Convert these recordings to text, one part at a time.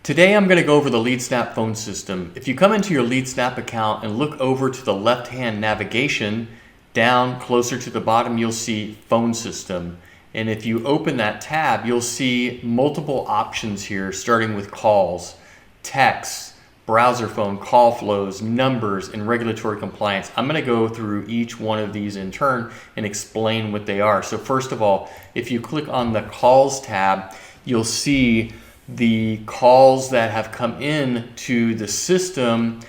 Today I'm going to go over the LeadSnap phone system. If you come into your LeadSnap account and look over to the left-hand navigation, down closer to the bottom you'll see phone system. And if you open that tab, you'll see multiple options here, starting with calls, texts, browser phone, call flows, numbers, and regulatory compliance. I'm going to go through each one of these in turn and explain what they are. So first of all, if you click on the calls tab, you'll see the calls that have come in to the system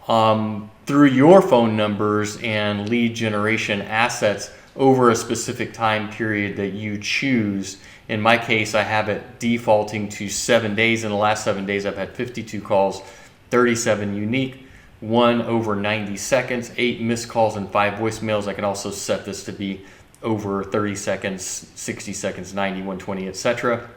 through your phone numbers and lead generation assets over a specific time period that you choose. In my case, I have it defaulting to 7 days. In the last 7 days, I've had 52 calls, 37 unique, 1 over 90 seconds, 8 missed calls, and 5 voicemails. I can also set this to be over 30 seconds, 60 seconds, 90, 120, etc.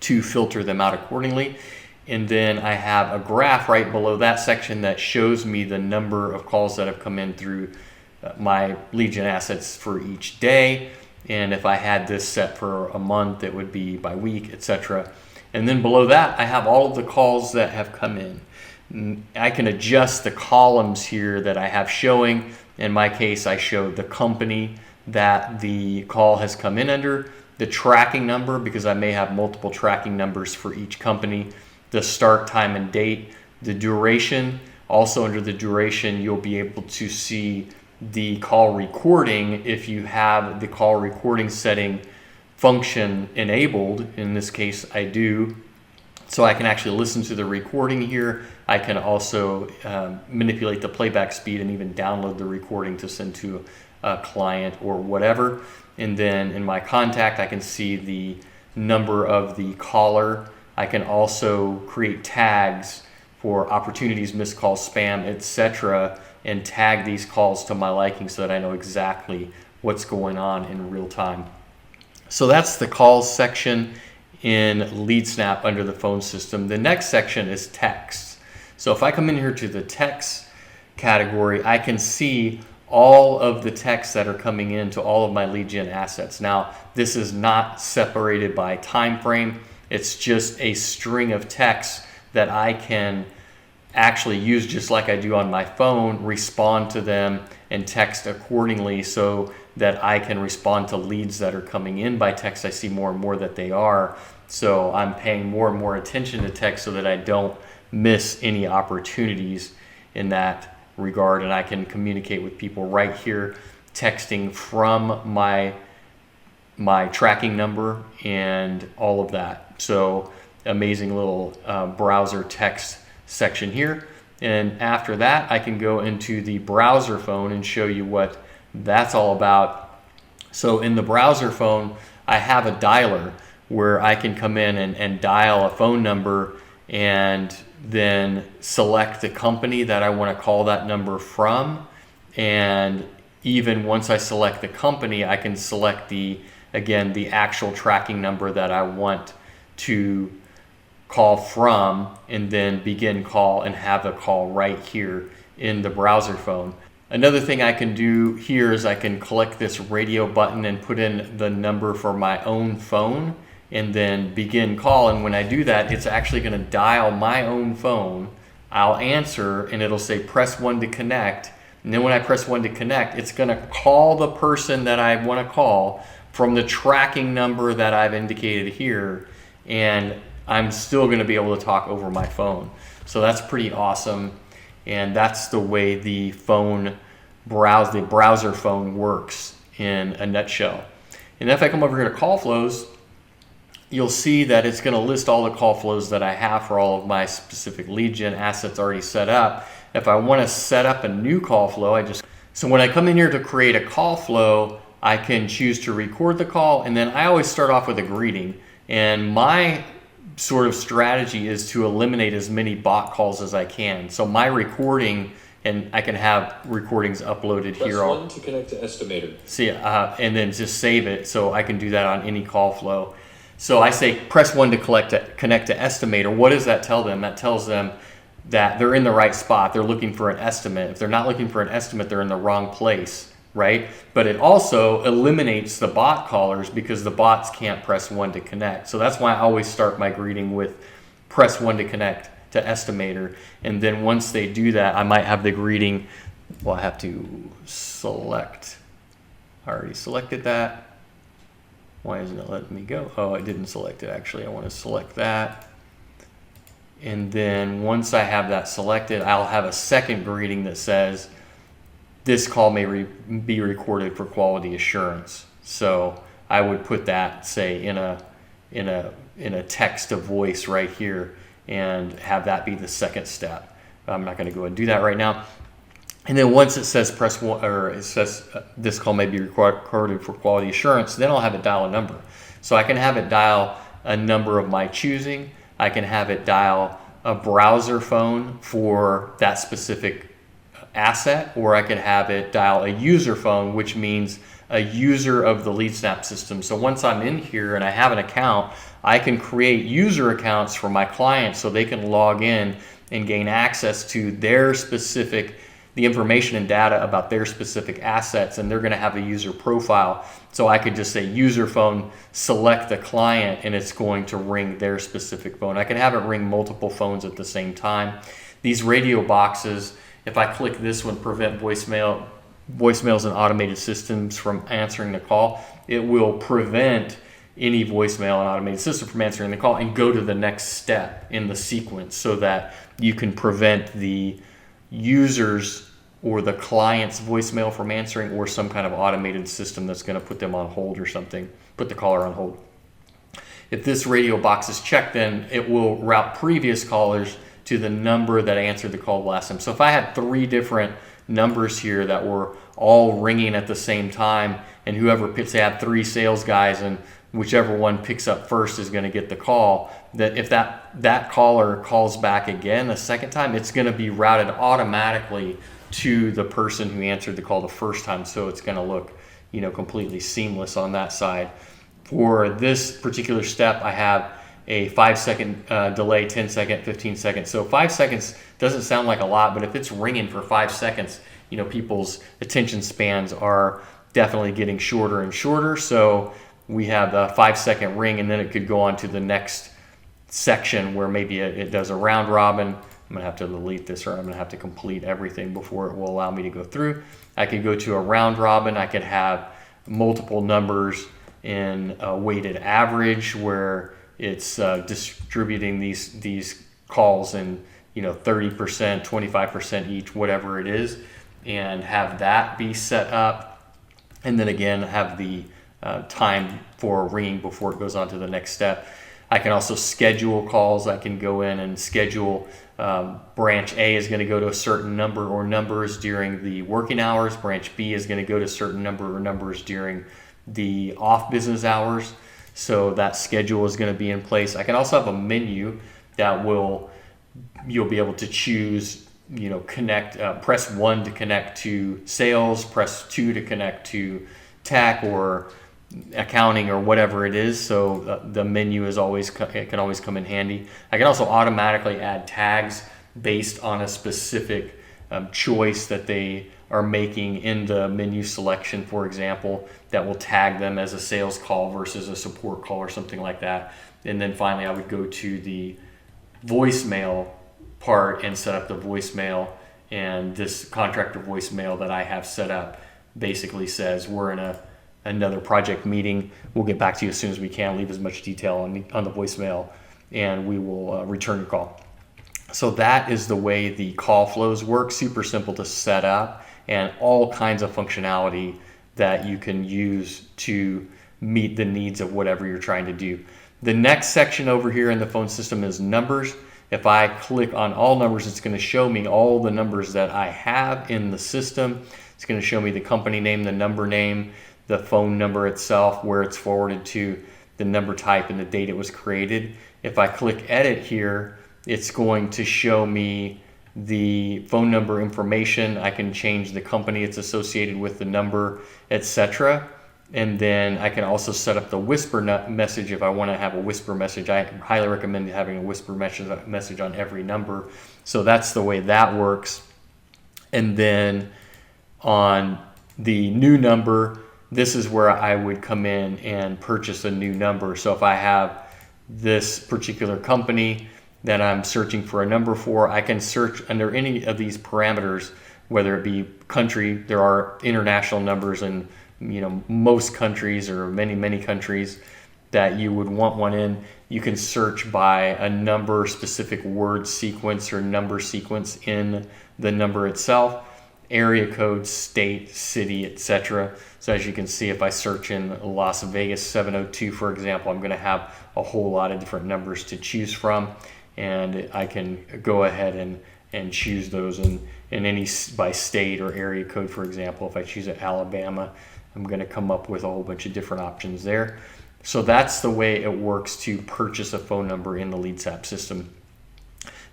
to filter them out accordingly. And then I have a graph right below that section that shows me the number of calls that have come in through my lead gen assets for each day. And if I had this set for a month, it would be by week, etc. And then below that, I have all of the calls that have come in. I can adjust the columns here that I have showing. In my case, I show the company that the call has come in under, the tracking number, because I may have multiple tracking numbers for each company, the start time and date, the duration. Also under the duration, you'll be able to see the call recording if you have the call recording setting function enabled. In this case, I do. So I can actually listen to the recording here. I can also manipulate the playback speed and even download the recording to send to a client or whatever. And then in my contact, I can see the number of the caller. I can also create tags for opportunities, missed calls, spam, etc., and tag these calls to my liking so that I know exactly what's going on in real time. So that's the calls section in LeadSnap under the phone system. The next section is texts. So if I come in here to the text category, I can see all of the texts that are coming in to all of my lead gen assets. Now, this is not separated by time frame. It's just a string of texts that I can actually use just like I do on my phone, respond to them and text accordingly so that I can respond to leads that are coming in by text. I see more and more that they are. So I'm paying more and more attention to text so that I don't miss any opportunities in that regard, and I can communicate with people right here, texting from my tracking number and all of that. So amazing little browser text section here. And after that, I can go into the browser phone and show you what that's all about. So in the browser phone, I have a dialer where I can come in and dial a phone number and then select the company that I want to call that number from. And even once I select the company, I can select the actual tracking number that I want to call from, and then begin call and have a call right here in the browser phone. Another thing I can do here is I can click this radio button and put in the number for my own phone and then begin call. And when I do that, it's actually going to dial my own phone. I'll answer and it'll say press 1 to connect. And then when I press 1 to connect, it's going to call the person that I want to call from the tracking number that I've indicated here. And I'm still going to be able to talk over my phone. So that's pretty awesome. And that's the way the browser phone works in a nutshell. And if I come over here to call flows, you'll see that it's going to list all the call flows that I have for all of my specific lead gen assets already set up. If I want to set up a new call flow, so when I come in here to create a call flow, I can choose to record the call, and then I always start off with a greeting. And my sort of strategy is to eliminate as many bot calls as I can. So my recording, and I can have recordings uploaded Press here. Press 1 to connect to estimator. See, and then just save it, so I can do that on any call flow. So I say press 1 to connect to estimator. What does that tell them? That tells them that they're in the right spot. They're looking for an estimate. If they're not looking for an estimate, they're in the wrong place, right? But it also eliminates the bot callers because the bots can't press 1 to connect. So that's why I always start my greeting with press 1 to connect to estimator. And then once they do that, I might have the greeting. Well, I have to select. I already selected that. Why isn't it letting me go? Oh, I didn't select it actually. I want to select that. And then once I have that selected, I'll have a second greeting that says, this call may be recorded for quality assurance. So I would put that, say, in a text to voice right here, and have that be the second step. I'm not going to go and do that right now. And then once it says press 1, or it says this call may be recorded for quality assurance, then I'll have it dial a number. So I can have it dial a number of my choosing. I can have it dial a browser phone for that specific asset, or I could have it dial a user phone, which means a user of the LeadSnap system. So once I'm in here and I have an account, I can create user accounts for my clients so they can log in and gain access to their specific, the information and data about their specific assets, and they're going to have a user profile. So I could just say user phone, select the client, and it's going to ring their specific phone. I can have it ring multiple phones at the same time. These radio boxes, if I click this one, prevent voicemails and automated systems from answering the call, it will prevent any voicemail and automated system from answering the call and go to the next step in the sequence, so that you can prevent the users or the client's voicemail from answering, or some kind of automated system that's going to put them on hold or something, put the caller on hold. If this radio box is checked, then it will route previous callers to the number that answered the call last time. So if I had 3 different numbers here that were all ringing at the same time, and whoever picks, they have 3 sales guys, and whichever one picks up first is going to get the call, that if that caller calls back again a second time, it's going to be routed automatically to the person who answered the call the first time. So it's going to look, completely seamless on that side. For this particular step, I have a 5-second delay, 10-second, 15-second. So 5 seconds doesn't sound like a lot, but if it's ringing for 5 seconds, people's attention spans are definitely getting shorter and shorter. So we have a 5-second ring, and then it could go on to the next section where maybe it does a round robin. I'm going to have to delete this, or I'm going to have to complete everything before it will allow me to go through. I could go to a round robin. I could have multiple numbers in a weighted average, where it's distributing these calls in 30%, 25% each, whatever it is, and have that be set up. And then again, have the time for ringing before it goes on to the next step. I can also schedule calls. I can go in and schedule branch A is going to go to a certain number or numbers during the working hours. Branch B is going to go to a certain number or numbers during the off business hours. So that schedule is going to be in place. I can also have a menu that you'll be able to choose, connect, press 1 to connect to sales, press 2 to connect to tech or accounting or whatever it is. So the menu is it can always come in handy. I can also automatically add tags based on a specific choice that they are making in the menu selection, for example, that will tag them as a sales call versus a support call or something like that. And then finally, I would go to the voicemail part and set up the voicemail. And this contractor voicemail that I have set up basically says, we're in another project meeting. We'll get back to you as soon as we can. Leave as much detail on the voicemail, and we will return your call. So that is the way the call flows work. Super simple to set up, and all kinds of functionality that you can use to meet the needs of whatever you're trying to do. The next section over here in the phone system is numbers. If I click on all numbers, it's going to show me all the numbers that I have in the system. It's going to show me the company name, the number name, the phone number itself, where it's forwarded to, the number type, and the date it was created. If I click edit here, it's going to show me the phone number information. I can change the company it's associated with, the number, etc. And then I can also set up the whisper message if I want to have a whisper message. I highly recommend having a whisper message on every number. So that's the way that works. And then on the new number, this is where I would come in and purchase a new number. So if I have this particular company that I'm searching for a number for. I can search under any of these parameters, whether it be country. There are international numbers in most countries, or many countries that you would want one in. You can search by a number specific word sequence or number sequence in the number itself, area code, state, city, etc. So as you can see, if I search in Las Vegas 702, for example, I'm going to have a whole lot of different numbers to choose from, and I can go ahead and choose those in any by state or area code. For example, if I choose Alabama, I'm going to come up with a whole bunch of different options there. So that's the way it works to purchase a phone number in the LeadSnap system.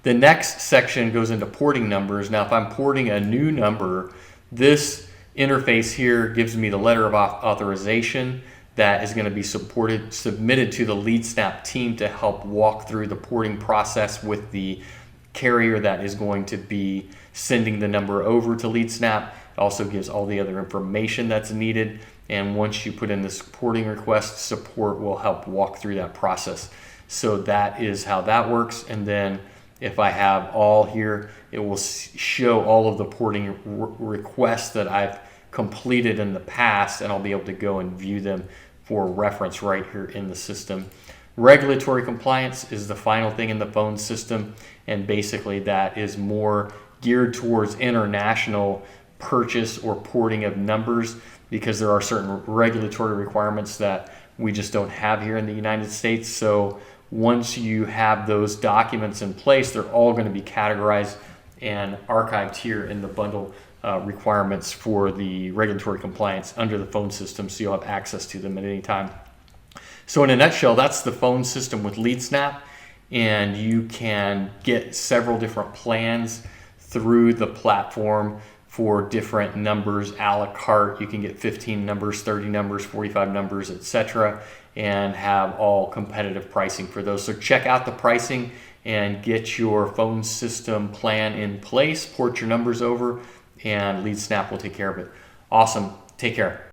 The next section goes into porting numbers. Now, if I'm porting a new number, this interface here gives me the letter of authorization that is going to be submitted to the LeadSnap team to help walk through the porting process with the carrier that is going to be sending the number over to LeadSnap. It also gives all the other information that's needed. And once you put in this porting request, support will help walk through that process. So that is how that works. And then if I have all here, it will show all of the porting requests that I've completed in the past, and I'll be able to go and view them for reference right here in the system. Regulatory compliance is the final thing in the phone system, and basically that is more geared towards international purchase or porting of numbers, because there are certain regulatory requirements that we just don't have here in the United States. So once you have those documents in place, they're all going to be categorized and archived here in the bundle requirements for the regulatory compliance under the phone system, so you'll have access to them at any time. So in a nutshell, that's the phone system with LeadSnap, and you can get several different plans through the platform for different numbers a la carte. You can get 15 numbers, 30 numbers, 45 numbers, etc., and have all competitive pricing for those. So check out the pricing and get your phone system plan in place, port your numbers over, and LeadSnap will take care of it. Awesome. Take care.